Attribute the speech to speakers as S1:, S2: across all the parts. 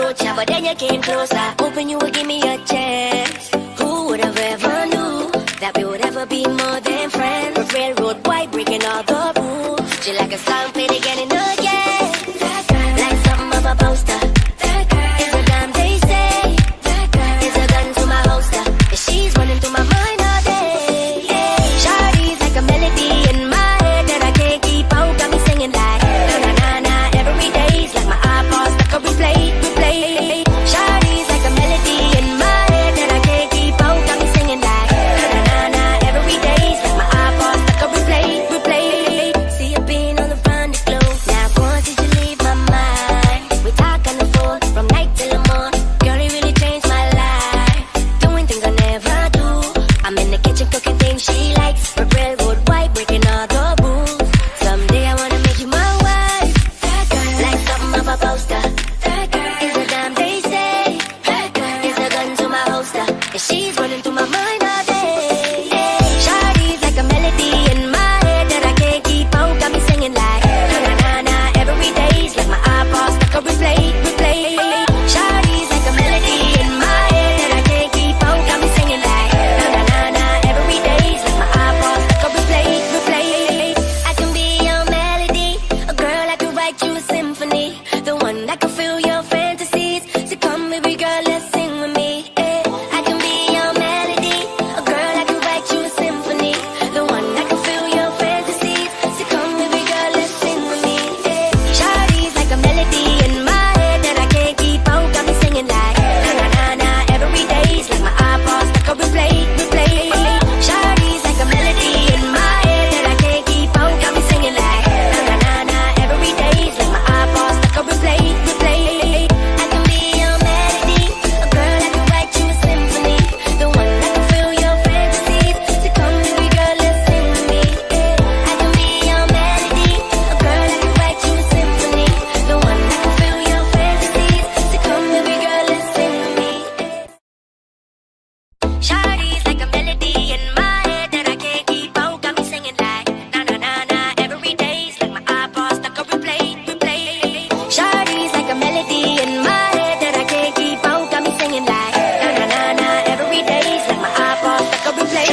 S1: approach ya, but then you came closer, hoping you would give me a chance. Who would have ever knew that we would ever be more than friends? A railroad white breaking all the rules. She like a song played again and again. That girl, like something of a poster. That girl is a damn they say. That girl is a gun to my holster, and she's running through my mind all day. Yeah. Shawty's like a melody in my head that I can't keep out. Got me singing like na na na na every day's like my iPod stuck on replay. Shawty's like a melody in my head that I can't keep out. Got me singing like na na na every day's like my iPod stuck on replay. See you been all around the globe. Now once did you leave my mind? We talk on the phone from night till the morning. Girl, it really changed my life. Doing things I never do. I'm in the kitchen cooking things she likes. We're railroad white breaking all the rules. Someday I wanna make you my wife. That girl, like something of a poster. That girl is a damn they say. That girl is a gun to my holster, and she's running through my mind all day. Yeah. Shawty's like a melody in my head that I can't keep out. Got me singing like na na na na every day's like my iPod stuck on replay. Shawty's like a melody in my head that I can't keep out. Got me singing like na na na na every day's like my iPod stuck on replay. I can be your melody, a girl I can write you a symphony, the one that can fill your fantasies. So come, baby girl, let's sing with me. Yeah. I can be your melody, a girl I can write you a symphony, the one that can fill your fantasies. So come, baby girl, let's sing with me. Yeah. Shawty's like a melody in my head that I can't keep out. Got me singing like na na na na every day's like my iPod stuck on replay. Shawty's like a melody in my head that I can't keep out. Got me singing like na na na na every day's like my iPod stuck on replay. I can be your melody, a girl I can write you a symphony, the one that can fill your fantasies. So come, baby girl, let's sing with me. Yeah. I can be your melody, a girl I can write you a symphony, the one that can fill your fantasies. So come, baby girl, let's sing with me. Shawty's like a melody in my head that I can't keep out. Got me singing like na na na na every day's like my iPod stuck on replay. Shawty's like a melody in my head that I can't keep out. Got me singing like na na na na every day's like my iPod stuck on replay.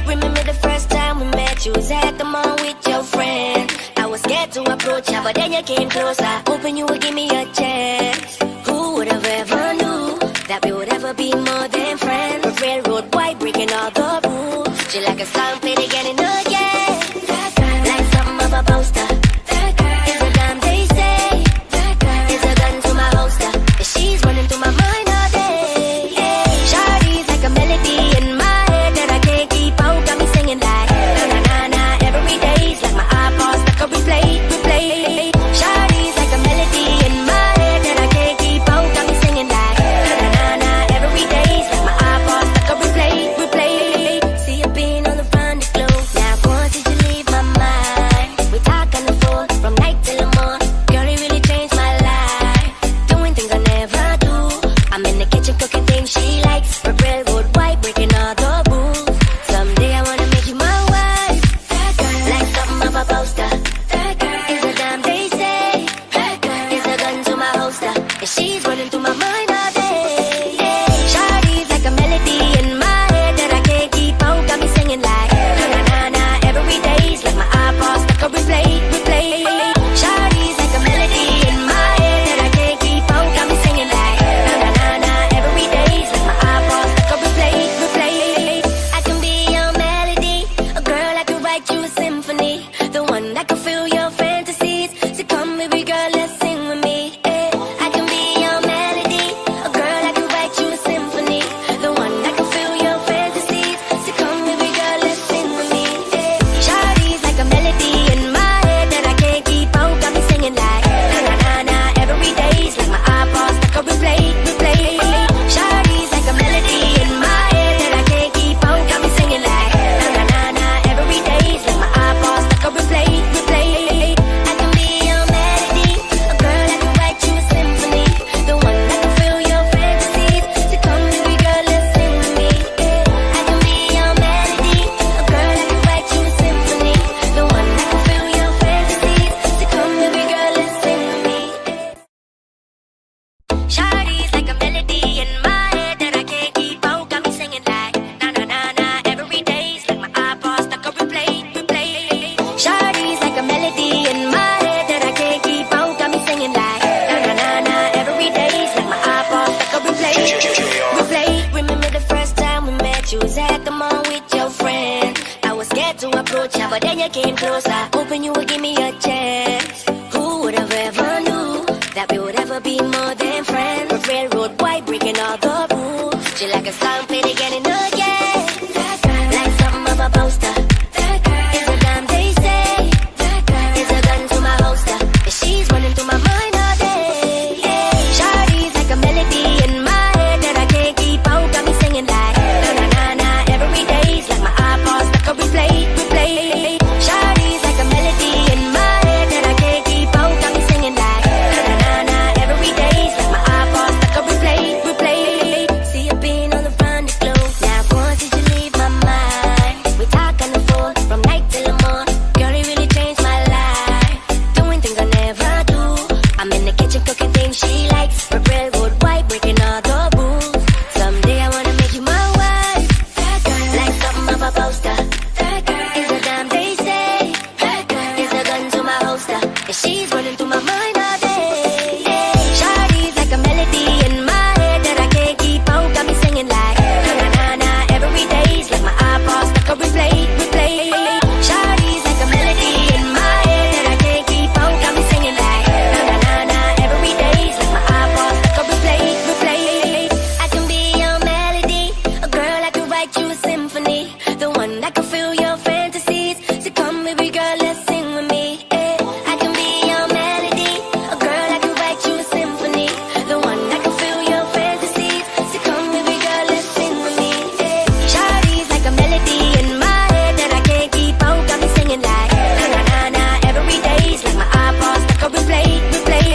S1: Remember the first time we met? You was at the mall with your friend. I was scared to approach ya, but then you came closer, hoping you would give me a chance. Who would have ever knew that we would ever be more than friends? A railroad white breaking all the rules. She like a song played again and again. That girl, like something of a poster. That girl is a damn they say. That girl is a gun to my holster, and she's running through my mind all day. Yeah. Shawty's like a melody in my head that I can't keep out. Got me singing like na na na na every day's like my iPod stuck on replay. Shawty's like a melody in my head that I can't keep out. Got me singing like na na na na every day's like my iPod stuck on replay. See you been all around the globe. Now friend. I was scared to approach ya, but then you came closer. Hoping you would give me a chance. Who would have ever knew that we would ever be more than friends? Railroad white breaking all the rules. She like a song played again and again. Like something of a poster. It's a damn they say. It's a gun to my holster. And she's running through my mind all day. Shawty's like a melody in my head that I can't keep out. Got me singing like na na na na every day's like my iPod stuck a replay. Shawty's like a melody in my head that I can't keep out. Got me singing like na na na na every day's like my iPod stuck a replay. See you being on the run to glow. Now once did you leave my mind? We talk on the phone from night till the morning. Girl, it really changed my life. Doing things I never do. I'm in the kitchen cooking things she likes. Red railroad white breaking all the rules. Someday I wanna make you my wife. Like something of a poster. It's a damn they say. It's a gun to my holster. And she's running through my mind all day. Shawty's like a melody in my head that I can't keep out. Got me singing like na na na na every day's like my iPod stuck a replay. Shawty's like a melody in my head that I can't keep out. Got me singing like na na na na every day's like my iPod stuck a replay. I can be your melody, a girl I can write you a symphony, the one that can fill your fantasies. So come baby girl, let's sing with me. I can be your melody, a girl I can write you a symphony, the one that can fill your fantasies. So come baby girl, let's sing with me. Shawty's like a melody in my head that I can't keep out. Got me singing like na na na na every day's like my iPod stuck a replay.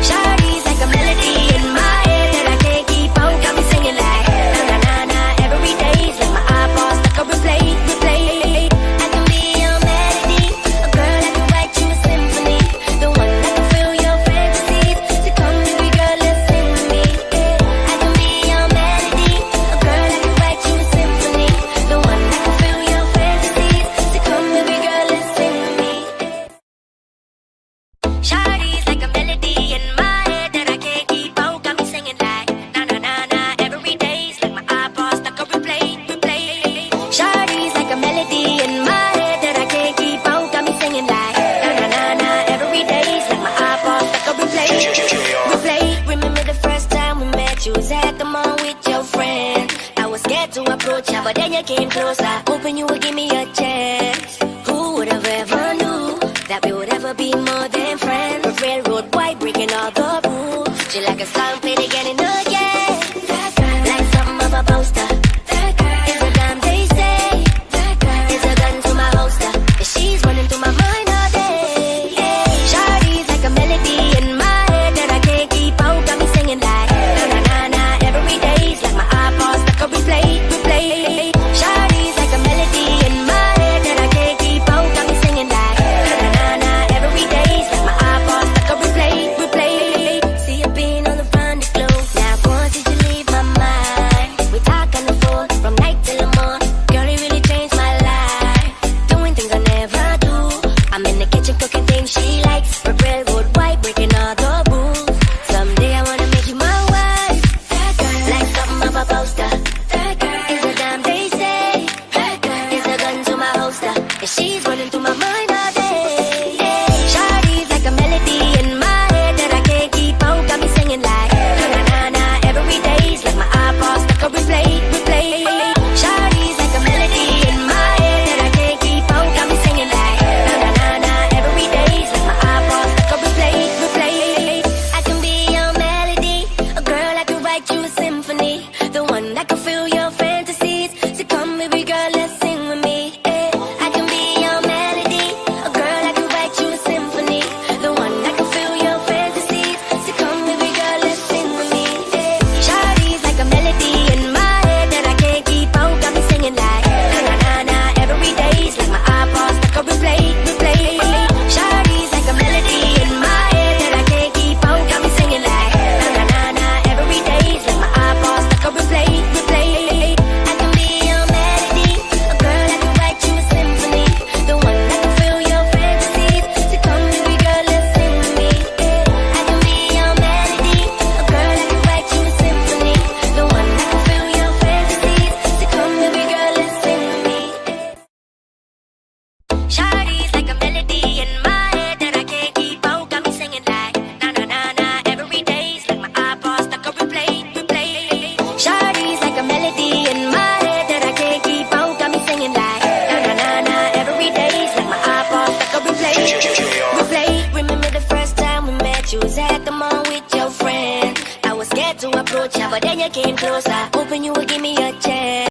S1: Shawty's like a melody in my head that I can't keep out. Got me singing like na na na na every day's like my iPod stuck a replay. I can be your melody, a girl I can write you a symphony, the one that can fill your fantasies. So come baby girl, let's sing with me. I can be your melody, a girl I can write you a symphony, the one that can fill your fantasies. So come baby girl, let's sing with me. Shawty's like a melody in my head that I can't keep out. Got me singing like na na na na every day's like my iPod stuck a replay. Shawty's like a melody in my head that I can't keep out. Got me singing like na na na na every day's like my iPod stuck a replay. Remember the first time we met? You was at the mall with your friend. I was scared to approach ya, but then you came closer. Hoping you would give me a chance. Who would have ever knew that we would ever be more than friends? Railroad white breaking all the rules. She like a song played again and again. Like something of a poster. It's a damn they say. It's a gun to my holster. And she's running through my mind all day. Shawty's like a melody in my head that I can't keep out. Got me singing like na na na na every day's like my iPod stuck a replay. Shawty's like a melody in my head that I can't keep out. Got me singing like na na na na every day's like my iPod stuck a replay. See you being on the run to glow. to approach ya, but then you came closer. Hoping you would give me a chance.